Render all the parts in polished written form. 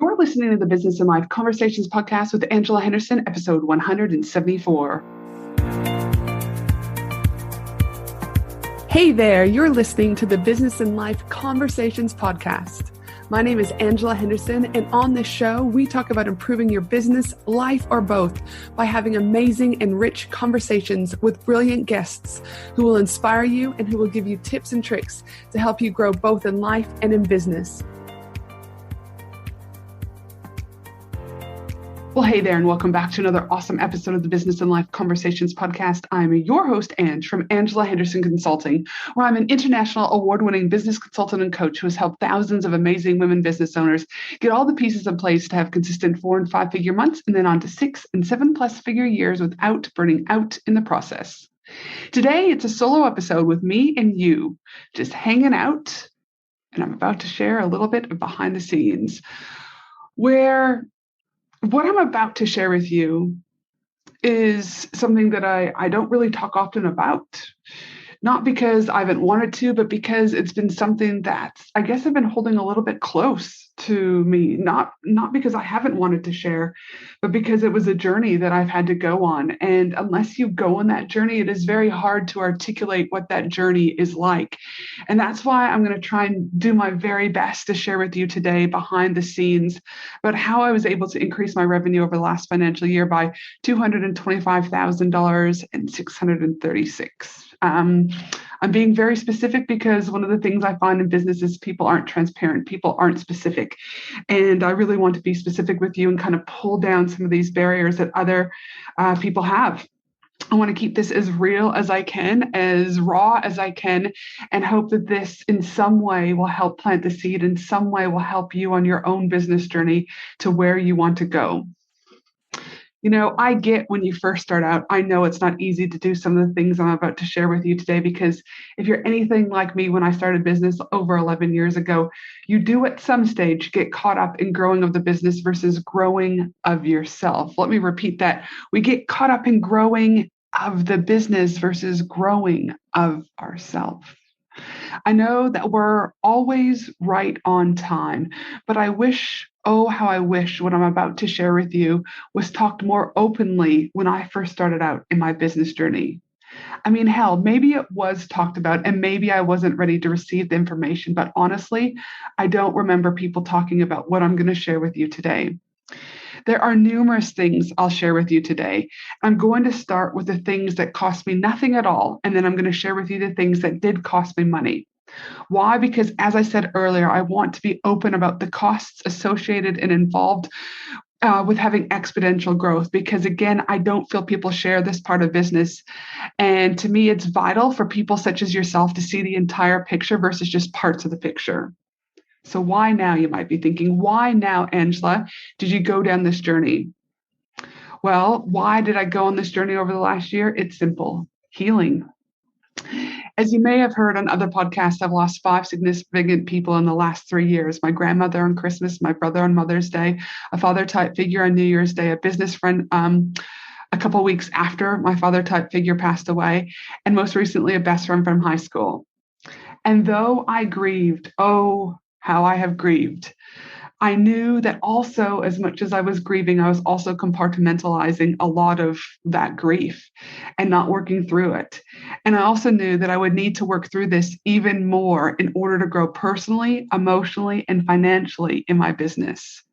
You're listening to the Business and Life Conversations podcast with Angela Henderson, episode 174. Hey there, you're listening to the Business and Life Conversations podcast. My name is Angela Henderson, and on this show, we talk about improving your business, life, or both by having amazing and rich conversations with brilliant guests who will inspire you and who will give you tips and tricks to help you grow both in life and in business. Well, hey there, and welcome back to another awesome episode of the Business and Life Conversations podcast. I'm your host, Ange, from Angela Henderson Consulting, where I'm an international award-winning business consultant and coach who has helped thousands of amazing women business owners get all the pieces in place to have consistent 4- and 5-figure months and then on to 6- and 7+ figure years without burning out in the process. Today, it's a solo episode with me and you, just hanging out, and I'm about to share a little bit of behind the scenes, where what I'm about to share with you is something that I don't really talk often about. Not because I haven't wanted to, but because it's been something that I guess I've been holding a little bit close to me. Not because I haven't wanted to share, but because it was a journey that I've had to go on. And unless you go on that journey, it is very hard to articulate what that journey is like. And that's why I'm going to try and do my very best to share with you today behind the scenes about how I was able to increase my revenue over the last financial year by $225,000 and 636. I'm being very specific because one of the things I find in business is people aren't transparent, people aren't specific. And I really want to be specific with you and kind of pull down some of these barriers that other people have. I want to keep this as real as I can, as raw as I can, and hope that this in some way will help plant the seed, in some way will help you on your own business journey to where you want to go. You know, I get when you first start out, I know it's not easy to do some of the things I'm about to share with you today, because if you're anything like me when I started business over 11 years ago, you do at some stage get caught up in growing of the business versus growing of yourself. Let me repeat that. We get caught up in growing of the business versus growing of ourselves. I know that we're always right on time, but I wish, oh, how I wish what I'm about to share with you was talked more openly when I first started out in my business journey. I mean, hell, maybe it was talked about and maybe I wasn't ready to receive the information, but honestly, I don't remember people talking about what I'm going to share with you today. There are numerous things I'll share with you today. I'm going to start with the things that cost me nothing at all, and then I'm going to share with you the things that did cost me money. Why? Because as I said earlier, I want to be open about the costs associated and involved with having exponential growth, because again, I don't feel people share this part of business. And to me, it's vital for people such as yourself to see the entire picture versus just parts of the picture. So why now, you might be thinking, why now, Angela, did you go down this journey? Well, why did I go on this journey over the last year? It's simple: healing. As you may have heard on other podcasts, I've lost 5 significant people in the last 3 years. My grandmother on Christmas, my brother on Mother's Day, a father-type figure on New Year's Day, a business friend a couple of weeks after my father-type figure passed away, and most recently, a best friend from high school. And though I grieved, oh, how I have grieved, I knew that also, as much as I was grieving, I was also compartmentalizing a lot of that grief and not working through it. And I also knew that I would need to work through this even more in order to grow personally, emotionally, and financially in my business.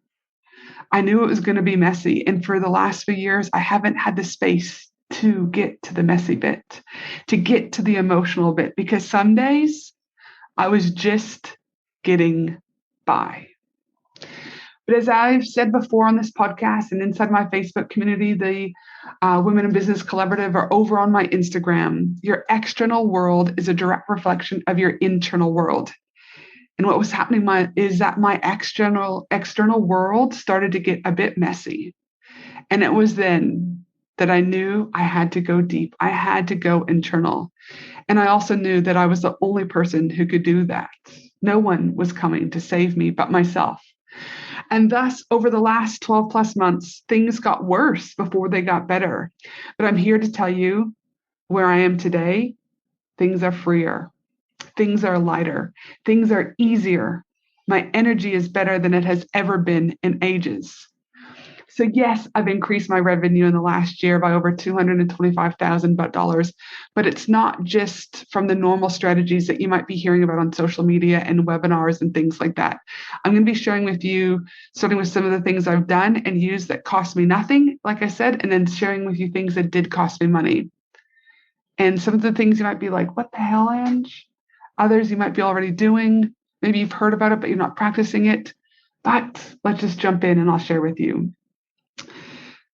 I knew it was going to be messy. And for the last few years, I haven't had the space to get to the messy bit, to get to the emotional bit, because some days I was just getting by. But as I've said before on this podcast and inside my Facebook community, the Women in Business Collaborative, or over on my Instagram, your external world is a direct reflection of your internal world. And what was happening is that my external world started to get a bit messy. And it was then that I knew I had to go deep. I had to go internal. And I also knew that I was the only person who could do that. No one was coming to save me but myself. And thus, over the last 12+ months, things got worse before they got better. But I'm here to tell you, where I am today, things are freer. Things are lighter. Things are easier. My energy is better than it has ever been in ages. So yes, I've increased my revenue in the last year by over $225,000, but it's not just from the normal strategies that you might be hearing about on social media and webinars and things like that. I'm going to be sharing with you, starting with some of the things I've done and used that cost me nothing, like I said, and then sharing with you things that did cost me money. And some of the things you might be like, what the hell, Ange? Others you might be already doing. Maybe you've heard about it, but you're not practicing it. But let's just jump in and I'll share with you.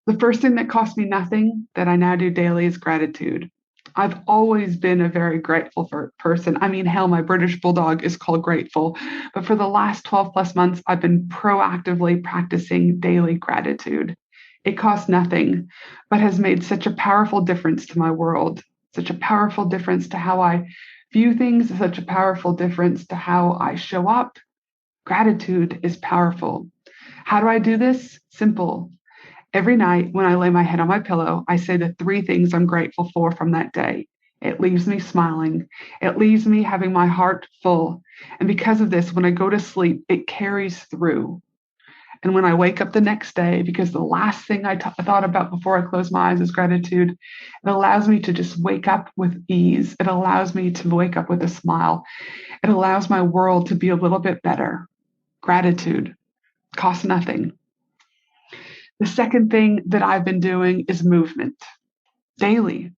The first thing that cost me nothing that I now do daily is gratitude. I've always been a very grateful person. I mean, hell, my British Bulldog is called Grateful. But for the last 12 plus months, I've been proactively practicing daily gratitude. It costs nothing, but has made such a powerful difference to my world, such a powerful difference to how I view things, such a powerful difference to how I show up. Gratitude is powerful. How do I do this? Simple. Every night when I lay my head on my pillow, I say the 3 things I'm grateful for from that day. It leaves me smiling. It leaves me having my heart full. And because of this, when I go to sleep, it carries through. And when I wake up the next day, because the last thing I thought about before I close my eyes is gratitude, it allows me to just wake up with ease. It allows me to wake up with a smile. It allows my world to be a little bit better. Gratitude costs nothing. The second thing that I've been doing is movement daily.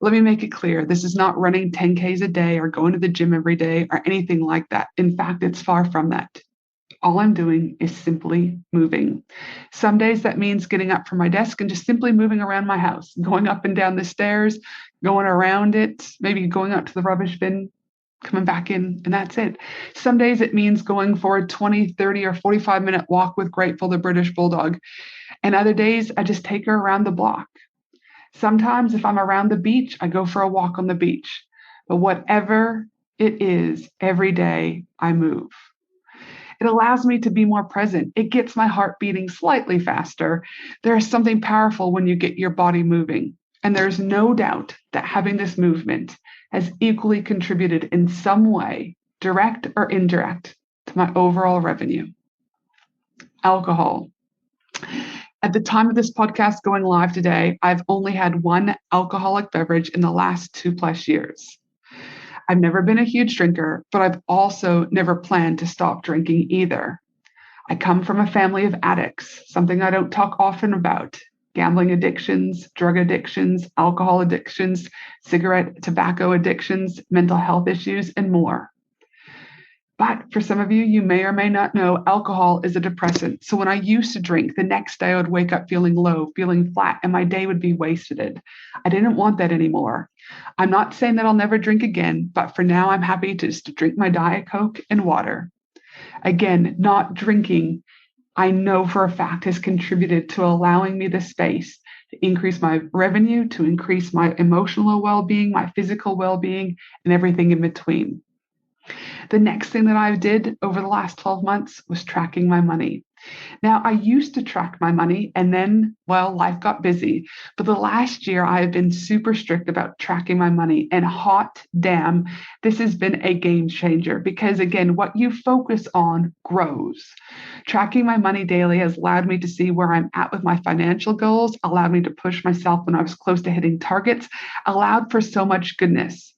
Let me make it clear. This is not running 10Ks a day or going to the gym every day or anything like that. In fact, it's far from that. All I'm doing is simply moving. Some days that means getting up from my desk and just simply moving around my house, going up and down the stairs, going around it, maybe going out to the rubbish bin, coming back in, and that's it. Some days it means going for a 20, 30, or 45-minute walk with Grateful, the British Bulldog. And other days, I just take her around the block. Sometimes if I'm around the beach, I go for a walk on the beach. But whatever it is, every day I move. It allows me to be more present. It gets my heart beating slightly faster. There is something powerful when you get your body moving. And there's no doubt that having this movement has equally contributed in some way, direct or indirect, to my overall revenue. Alcohol. At the time of this podcast going live today, I've only had one alcoholic beverage in the last 2+ years. I've never been a huge drinker, but I've also never planned to stop drinking either. I come from a family of addicts, something I don't talk often about. Gambling addictions, drug addictions, alcohol addictions, cigarette, tobacco addictions, mental health issues, and more. But for some of you, you may or may not know, alcohol is a depressant. So when I used to drink, the next day I would wake up feeling low, feeling flat, and my day would be wasted. I didn't want that anymore. I'm not saying that I'll never drink again, but for now, I'm happy to just drink my Diet Coke and water. Again, not drinking, I know for a fact has contributed to allowing me the space to increase my revenue, to increase my emotional well-being, my physical well-being, and everything in between. The next thing that I did over the last 12 months was tracking my money. Now, I used to track my money and then, well, life got busy. But the last year, I have been super strict about tracking my money. And hot damn, this has been a game changer because, again, what you focus on grows. Tracking my money daily has allowed me to see where I'm at with my financial goals, allowed me to push myself when I was close to hitting targets, allowed for so much goodness.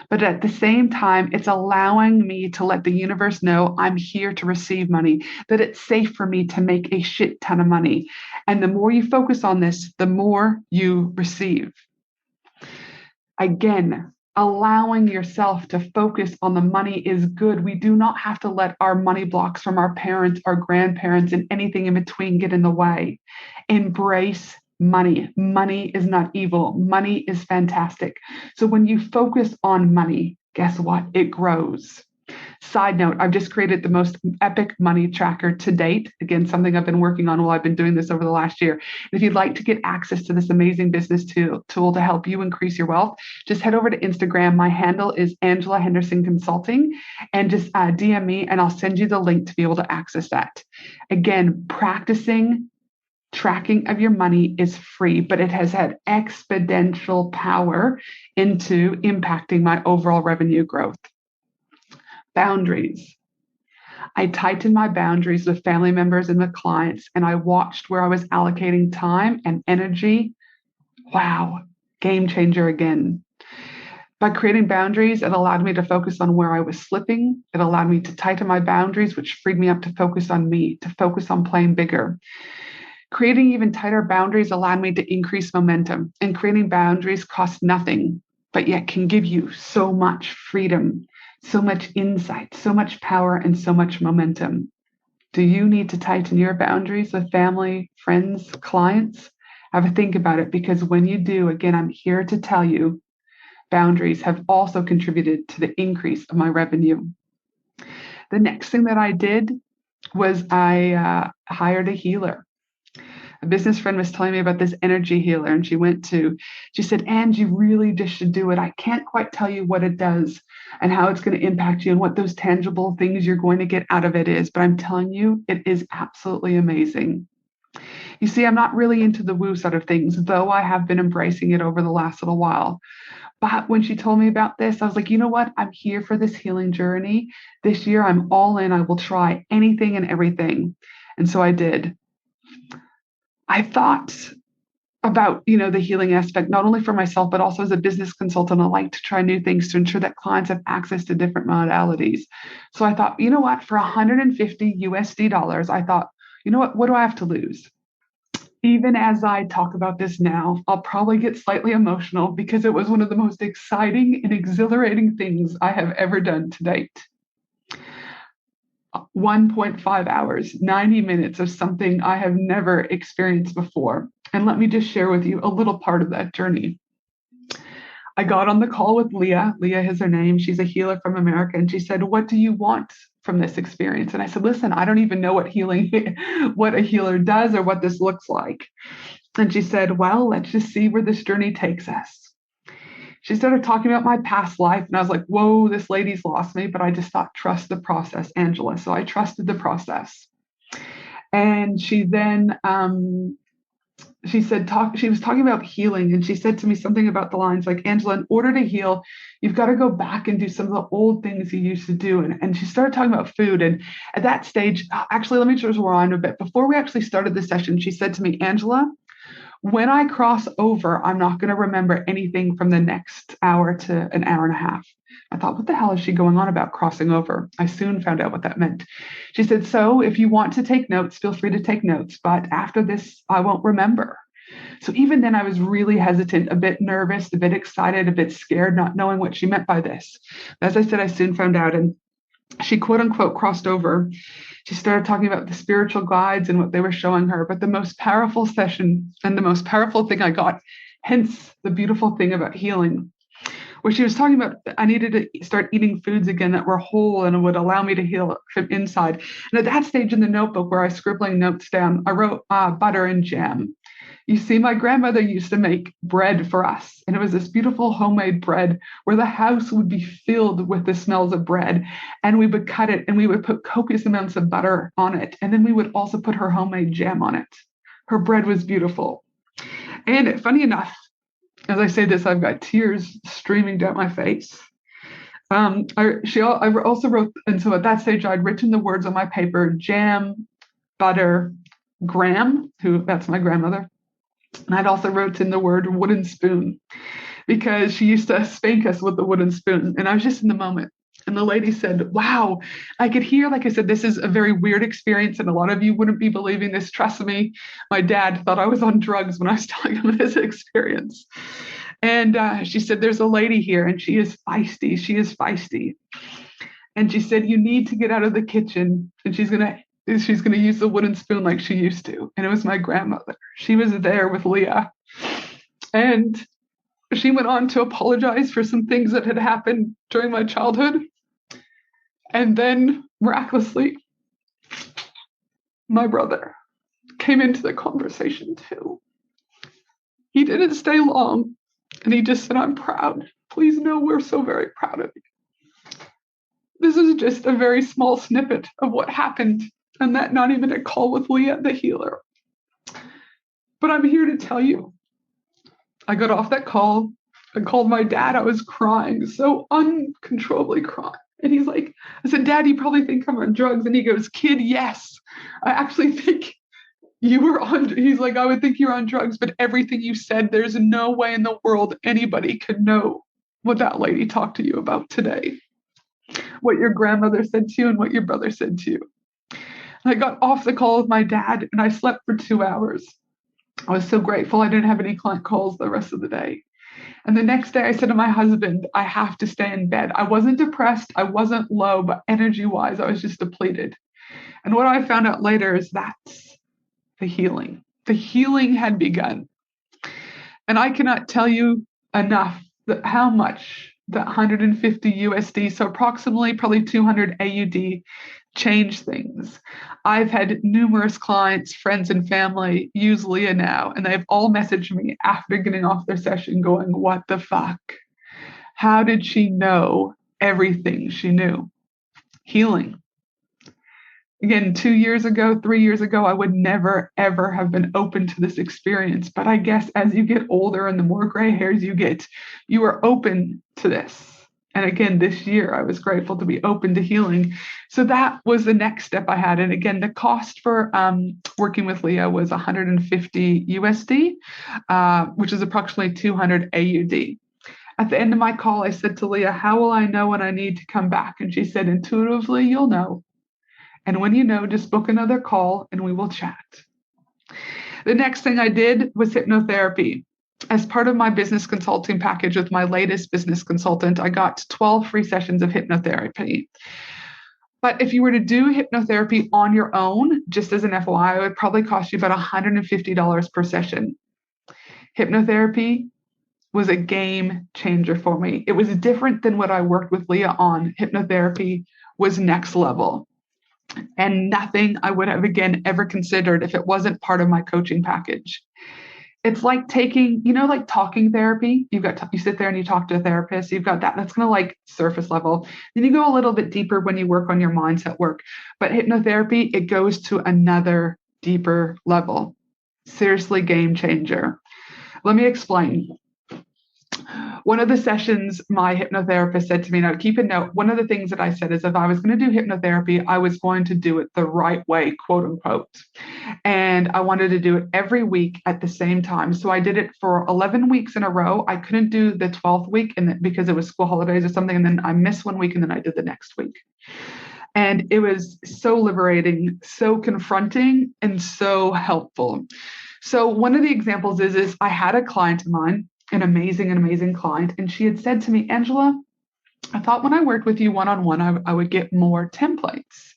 But at the same time, it's allowing me to let the universe know I'm here to receive money, that it's safe for me to make a shit ton of money. And the more you focus on this, the more you receive. Again, allowing yourself to focus on the money is good. We do not have to let our money blocks from our parents, our grandparents, and anything in between get in the way. Embrace money. Money is not evil. Money is fantastic. So when you focus on money, guess what? It grows. Side note, I've just created the most epic money tracker to date. Again, something I've been working on while I've been doing this over the last year. And if you'd like to get access to this amazing business tool to help you increase your wealth, just head over to Instagram. My handle is Angela Henderson Consulting, and just DM me and I'll send you the link to be able to access that. Again, practicing tracking of your money is free, but it has had exponential power into impacting my overall revenue growth. Boundaries. I tightened my boundaries with family members and with clients, and I watched where I was allocating time and energy. Wow, game changer again. By creating boundaries, it allowed me to focus on where I was slipping. It allowed me to tighten my boundaries, which freed me up to focus on me, to focus on playing bigger. Creating even tighter boundaries allowed me to increase momentum, and creating boundaries costs nothing, but yet can give you so much freedom, so much insight, so much power, and so much momentum. Do you need to tighten your boundaries with family, friends, clients? Have a think about it, because when you do, again, I'm here to tell you, boundaries have also contributed to the increase of my revenue. The next thing that I did was I hired a healer. A business friend was telling me about this energy healer, and she said, "And you really just should do it. I can't quite tell you what it does and how it's going to impact you and what those tangible things you're going to get out of it is, but I'm telling you, it is absolutely amazing." You see, I'm not really into the woo side of things, though I have been embracing it over the last little while. But when she told me about this, I was like, you know what? I'm here for this healing journey. This year, I'm all in. I will try anything and everything. And so I did. I thought about, the healing aspect, not only for myself, but also as a business consultant. I like to try new things to ensure that clients have access to different modalities. So I thought, you know what? For 150 USD dollars, I thought, you know what do I have to lose? Even as I talk about this now, I'll probably get slightly emotional because it was one of the most exciting and exhilarating things I have ever done to date. 1.5 hours, 90 minutes of something I have never experienced before. And let me just share with you a little part of that journey. I got on the call with Leah. Leah is her name. She's a healer from America. And she said, "What do you want from this experience?" And I said, "Listen, I don't even know what a healer does or what this looks like." And she said, "Well, let's just see where this journey takes us." She started talking about my past life, and I was like, whoa, this lady's lost me. But I just thought, trust the process, Angela. So I trusted the process. And she then she was talking about healing, and she said to me something about the lines like, "Angela, in order to heal, you've got to go back and do some of the old things you used to do." And she started talking about food. And at that stage, actually, let me just rewind a bit. Before we actually started the session, she said to me, "Angela, when I cross over, I'm not going to remember anything from the next hour to an hour and a half." I thought, what the hell is she going on about crossing over? I soon found out what that meant. She said, "So if you want to take notes, feel free to take notes. But after this, I won't remember." So even then, I was really hesitant, a bit nervous, a bit excited, a bit scared, not knowing what she meant by this. As I said, I soon found out. And she quote unquote crossed over. She started talking about the spiritual guides and what they were showing her. But the most powerful session and the most powerful thing I got, hence the beautiful thing about healing, where she was talking about I needed to start eating foods again that were whole and would allow me to heal from inside. And at that stage in the notebook where I was scribbling notes down, I wrote butter and jam. You see, my grandmother used to make bread for us, and it was this beautiful homemade bread where the house would be filled with the smells of bread, and we would cut it and we would put copious amounts of butter on it, and then we would also put her homemade jam on it. Her bread was beautiful. And funny enough, as I say this, I've got tears streaming down my face. I also wrote, and so at that stage, I'd written the words on my paper: jam, butter, Graham, that's my grandmother. And I'd also wrote in the word wooden spoon, because she used to spank us with the wooden spoon. And I was just in the moment. And the lady said, "Wow, I could hear," like I said, "this is a very weird experience. And a lot of you wouldn't be believing this. Trust me, my dad thought I was on drugs when I was telling him this experience." And she said, "There's a lady here, and she is feisty. She is feisty." And she said, "You need to get out of the kitchen, and she's going to use the wooden spoon like she used to." And it was my grandmother. She was there with Leah. And she went on to apologize for some things that had happened during my childhood. And then, miraculously, my brother came into the conversation too. He didn't stay long, and he just said, "I'm proud. Please know we're so very proud of you." This is just a very small snippet of what happened, and that not even a call with Leah, the healer. But I'm here to tell you, I got off that call. I called my dad. I was crying, so uncontrollably crying. And he's like, I said, Dad, you probably think I'm on drugs. And he goes, kid, yes, I actually think you were on, he's like, I would think you're on drugs, but everything you said, there's no way in the world anybody could know what that lady talked to you about today, what your grandmother said to you and what your brother said to you. And I got off the call with my dad and I slept for 2 hours. I was so grateful I didn't have any client calls the rest of the day. And the next day I said to my husband, I have to stay in bed. I wasn't depressed, I wasn't low, but energy wise, I was just depleted. And what I found out later is that's the healing. The healing had begun. And I cannot tell you enough that how much that 150 USD, so approximately probably 200 AUD, changed things. I've had numerous clients, friends, and family use Leah now, and they've all messaged me after getting off their session going, what the fuck? How did she know everything she knew? Healing. Again, 2 years ago, 3 years ago, I would never, ever have been open to this experience. But I guess as you get older and the more gray hairs you get, you are open to this. And again, this year, I was grateful to be open to healing. So that was the next step I had. And again, the cost for working with Leah was 150 USD, which is approximately 200 AUD. At the end of my call, I said to Leah, how will I know when I need to come back? And she said, intuitively, you'll know. And when you know, just book another call and we will chat. The next thing I did was hypnotherapy. As part of my business consulting package with my latest business consultant, I got 12 free sessions of hypnotherapy. But if you were to do hypnotherapy on your own, just as an FYI, it would probably cost you about $150 per session. Hypnotherapy was a game changer for me. It was different than what I worked with Leah on. Hypnotherapy was next level. And nothing I would have, again, ever considered if it wasn't part of my coaching package. It's like taking, like talking therapy. You sit there and you talk to a therapist. You've got that. That's going to like surface level. Then you go a little bit deeper when you work on your mindset work. But hypnotherapy, it goes to another deeper level. Seriously, game changer. Let me explain. One of the sessions, my hypnotherapist said to me, now keep a note, one of the things that I said is if I was going to do hypnotherapy, I was going to do it the right way, quote unquote. And I wanted to do it every week at the same time. So I did it for 11 weeks in a row. I couldn't do the 12th week because it was school holidays or something. And then I missed 1 week and then I did the next week. And it was so liberating, so confronting, and so helpful. So one of the examples is I had a client of mine, an amazing client. And she had said to me, Angela, I thought when I worked with you one-on-one, I would get more templates.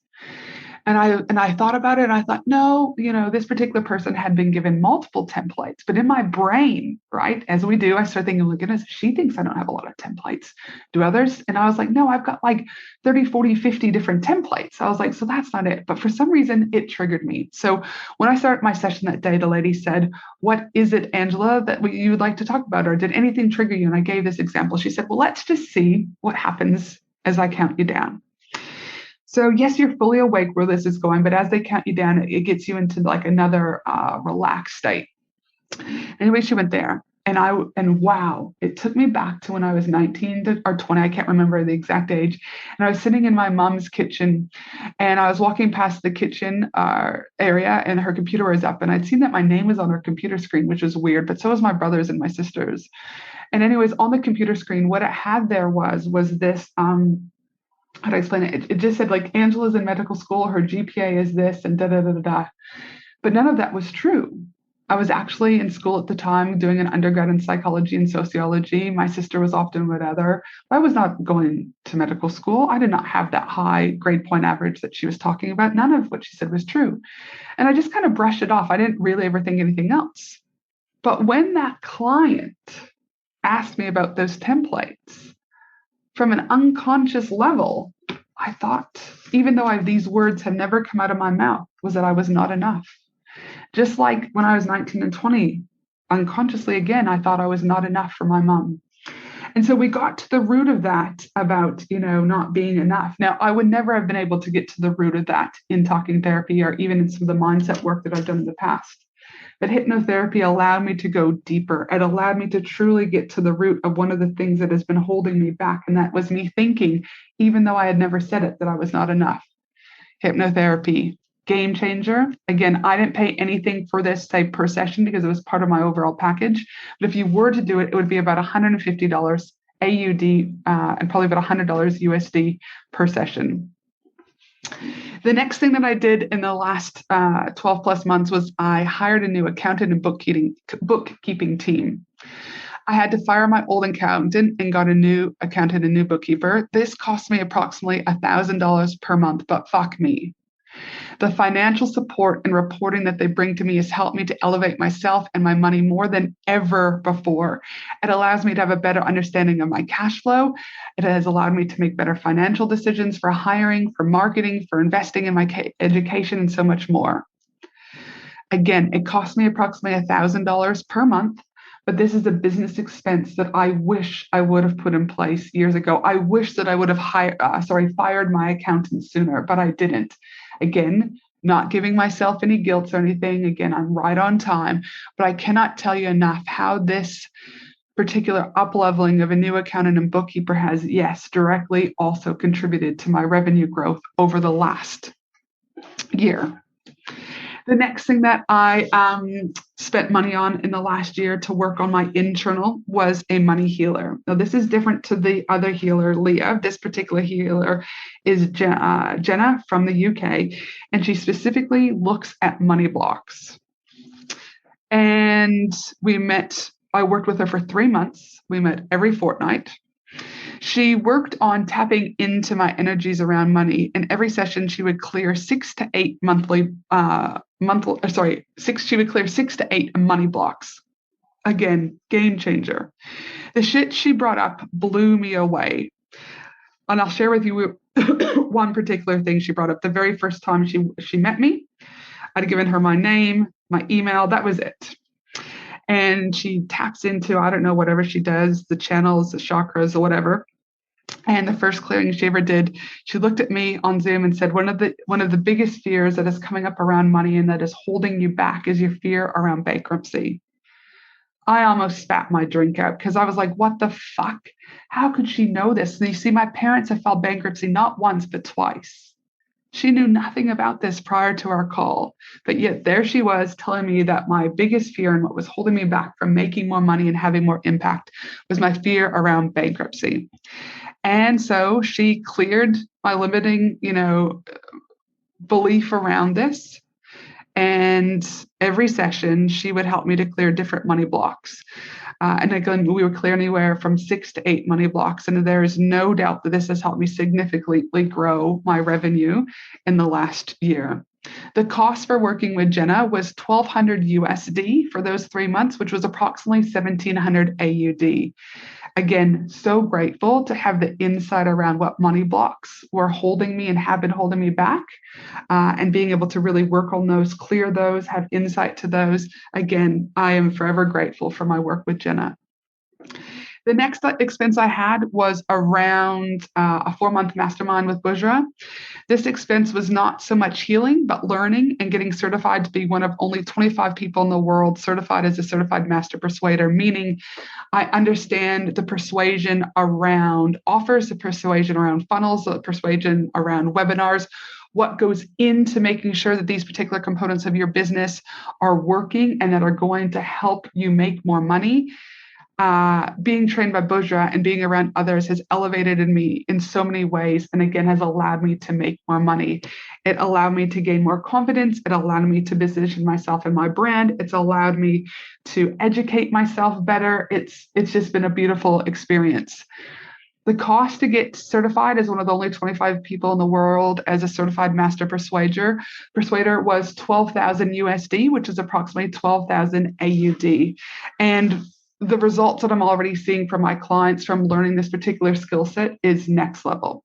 And I thought about it and I thought, no, this particular person had been given multiple templates, but in my brain, right, as we do, I start thinking, look at this, she thinks I don't have a lot of templates. Do others? And I was like, no, I've got like 30, 40, 50 different templates. I was like, so that's not it. But for some reason, it triggered me. So when I started my session that day, the lady said, what is it, Angela, that you would like to talk about? Or did anything trigger you? And I gave this example. She said, well, let's just see what happens as I count you down. So yes, you're fully awake where this is going, but as they count you down, it gets you into like another relaxed state. Anyway, she went there and wow, it took me back to when I was 19 or 20. I can't remember the exact age. And I was sitting in my mom's kitchen and I was walking past the kitchen area and her computer was up and I'd seen that my name was on her computer screen, which was weird, but so was my brothers and my sisters. And anyways, on the computer screen, what it had there was this, how do I explain it? It just said like Angela's in medical school, her GPA is this and da da da da da. But none of that was true. I was actually in school at the time doing an undergrad in psychology and sociology. My sister was often with other. I was not going to medical school. I did not have that high grade point average that she was talking about. None of what she said was true. And I just kind of brushed it off. I didn't really ever think anything else. But when that client asked me about those templates, from an unconscious level, I thought, even though these words have never come out of my mouth, was that I was not enough. Just like when I was 19 and 20, unconsciously, again, I thought I was not enough for my mom. And so we got to the root of that about, not being enough. Now, I would never have been able to get to the root of that in talking therapy or even in some of the mindset work that I've done in the past. But hypnotherapy allowed me to go deeper. It allowed me to truly get to the root of one of the things that has been holding me back. And that was me thinking, even though I had never said it, that I was not enough. Hypnotherapy, game changer. Again, I didn't pay anything for this type per session because it was part of my overall package. But if you were to do it, it would be about $150 AUD and probably about $100 USD per session. The next thing that I did in the last 12 plus months was I hired a new accountant and bookkeeping team. I had to fire my old accountant and got a new accountant and new bookkeeper. This cost me approximately $1,000 per month, but fuck me. The financial support and reporting that they bring to me has helped me to elevate myself and my money more than ever before. It allows me to have a better understanding of my cash flow. It has allowed me to make better financial decisions for hiring, for marketing, for investing in my education, and so much more. Again, it cost me approximately $1,000 per month, but this is a business expense that I wish I would have put in place years ago. I wish that I would have fired my accountant sooner, but I didn't. Again, not giving myself any guilt or anything. Again, I'm right on time, but I cannot tell you enough how this particular up-leveling of a new accountant and bookkeeper has, yes, directly also contributed to my revenue growth over the last year. The next thing that I spent money on in the last year to work on my internal was a money healer. Now, this is different to the other healer, Leah. This particular healer is Jenna from the UK, and she specifically looks at money blocks. And I worked with her for 3 months. We met every fortnight. She worked on tapping into my energies around money. In every session, she would clear 6 to 8 she would clear 6 to 8 money blocks. Again, game changer. The shit she brought up blew me away. And I'll share with you one particular thing she brought up. The very first time she met me, I'd given her my name, my email, that was it. And she taps into, I don't know, whatever she does, the channels, the chakras, or whatever. And the first clearing she ever did, she looked at me on Zoom and said, one of the biggest fears that is coming up around money and that is holding you back is your fear around bankruptcy. I almost spat my drink out because I was like, what the fuck? How could she know this? And you see, my parents have filed bankruptcy not once, but twice. She knew nothing about this prior to our call, but yet there she was telling me that my biggest fear and what was holding me back from making more money and having more impact was my fear around bankruptcy. And so she cleared my limiting, belief around this. And every session, she would help me to clear different money blocks. And again, we would clear anywhere from 6 to 8 money blocks. And there is no doubt that this has helped me significantly grow my revenue in the last year. The cost for working with Jenna was $1,200 USD for those 3 months, which was approximately 1,700 AUD. Again, so grateful to have the insight around what money blocks were holding me and have been holding me back, and being able to really work on those, clear those, have insight to those. Again, I am forever grateful for my work with Jenna. The next expense I had was around a 4-month mastermind with Bujra. This expense was not so much healing, but learning and getting certified to be one of only 25 people in the world certified as a certified master persuader, meaning I understand the persuasion around offers, the persuasion around funnels, the persuasion around webinars, what goes into making sure that these particular components of your business are working and that are going to help you make more money. Being trained by Bujra and being around others has elevated in me in so many ways, and again has allowed me to make more money. It allowed me to gain more confidence. It allowed me to position myself in my brand. It's allowed me to educate myself better. It's just been a beautiful experience. The cost to get certified as one of the only 25 people in the world as a certified master persuader was 12,000 USD, which is approximately 12,000 AUD. And the results that I'm already seeing from my clients from learning this particular skill set is next level.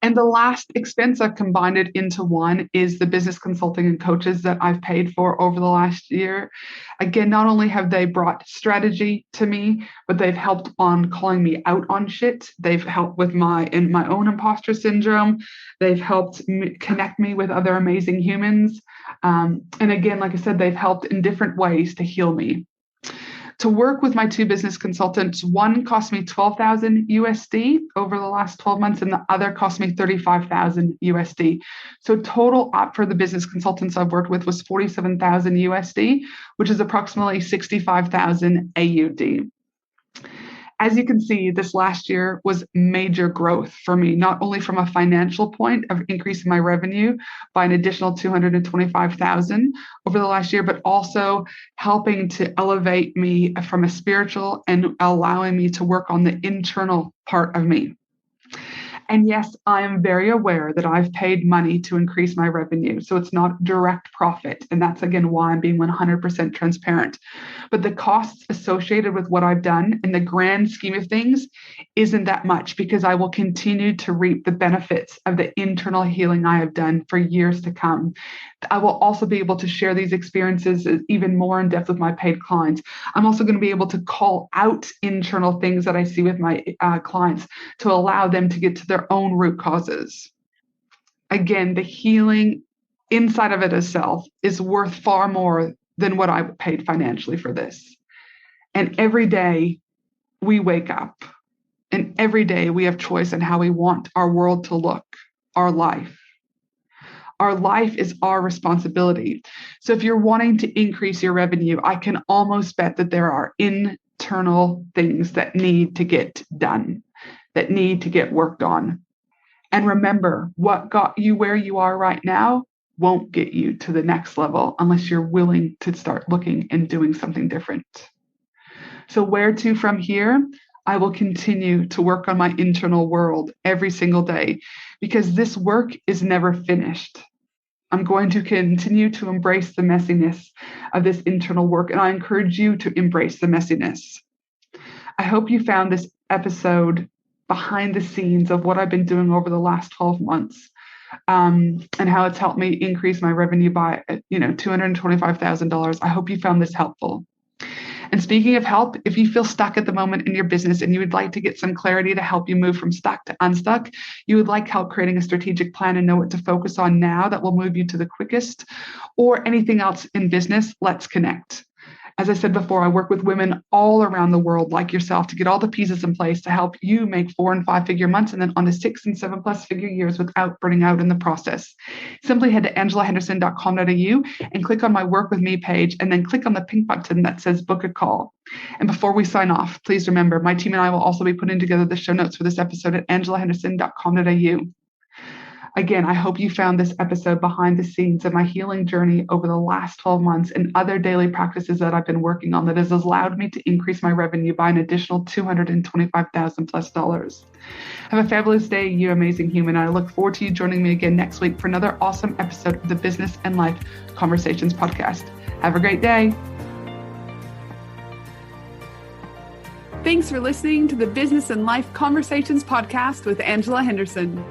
And the last expense, I've combined it into one, is the business consulting and coaches that I've paid for over the last year. Again, not only have they brought strategy to me, but they've helped on calling me out on shit. They've helped with my own imposter syndrome. They've helped connect me with other amazing humans. And again, like I said, they've helped in different ways to heal me. To work with my two business consultants, one cost me 12,000 USD over the last 12 months, and the other cost me 35,000 USD. So total up for the business consultants I've worked with was 47,000 USD, which is approximately 65,000 AUD. As you can see, this last year was major growth for me, not only from a financial point of increasing my revenue by an additional 225,000 over the last year, but also helping to elevate me from a spiritual and allowing me to work on the internal part of me. And yes, I am very aware that I've paid money to increase my revenue. So it's not direct profit. And that's, again, why I'm being 100% transparent. But the costs associated with what I've done in the grand scheme of things isn't that much, because I will continue to reap the benefits of the internal healing I have done for years to come. I will also be able to share these experiences even more in depth with my paid clients. I'm also going to be able to call out internal things that I see with my clients to allow them to get to their own root causes. Again, the healing inside of it itself is worth far more than what I paid financially for this. And every day we wake up, and every day we have choice in how we want our world to look, our life. Our life is our responsibility. So if you're wanting to increase your revenue, I can almost bet that there are internal things that need to get done, that need to get worked on. And remember, what got you where you are right now won't get you to the next level unless you're willing to start looking and doing something different. So where to from here? I will continue to work on my internal world every single day, because this work is never finished. I'm going to continue to embrace the messiness of this internal work, and I encourage you to embrace the messiness. I hope you found this episode behind the scenes of what I've been doing over the last 12 months, and how it's helped me increase my revenue by $225,000. I hope you found this helpful. And speaking of help, if you feel stuck at the moment in your business and you would like to get some clarity to help you move from stuck to unstuck, you would like help creating a strategic plan and know what to focus on now that will move you to the quickest, or anything else in business, let's connect. As I said before, I work with women all around the world like yourself to get all the pieces in place to help you make 4- and 5-figure months and then on to 6- and 7+ figure years without burning out in the process. Simply head to angelahenderson.com.au and click on my Work With Me page, and then click on the pink button that says Book a Call. And before we sign off, please remember, my team and I will also be putting together the show notes for this episode at angelahenderson.com.au. Again, I hope you found this episode behind the scenes of my healing journey over the last 12 months and other daily practices that I've been working on that has allowed me to increase my revenue by an additional $225,000+. Have a fabulous day, you amazing human. I look forward to you joining me again next week for another awesome episode of the Business and Life Conversations podcast. Have a great day. Thanks for listening to the Business and Life Conversations podcast with Angela Henderson.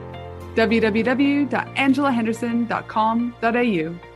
www.angelahenderson.com.au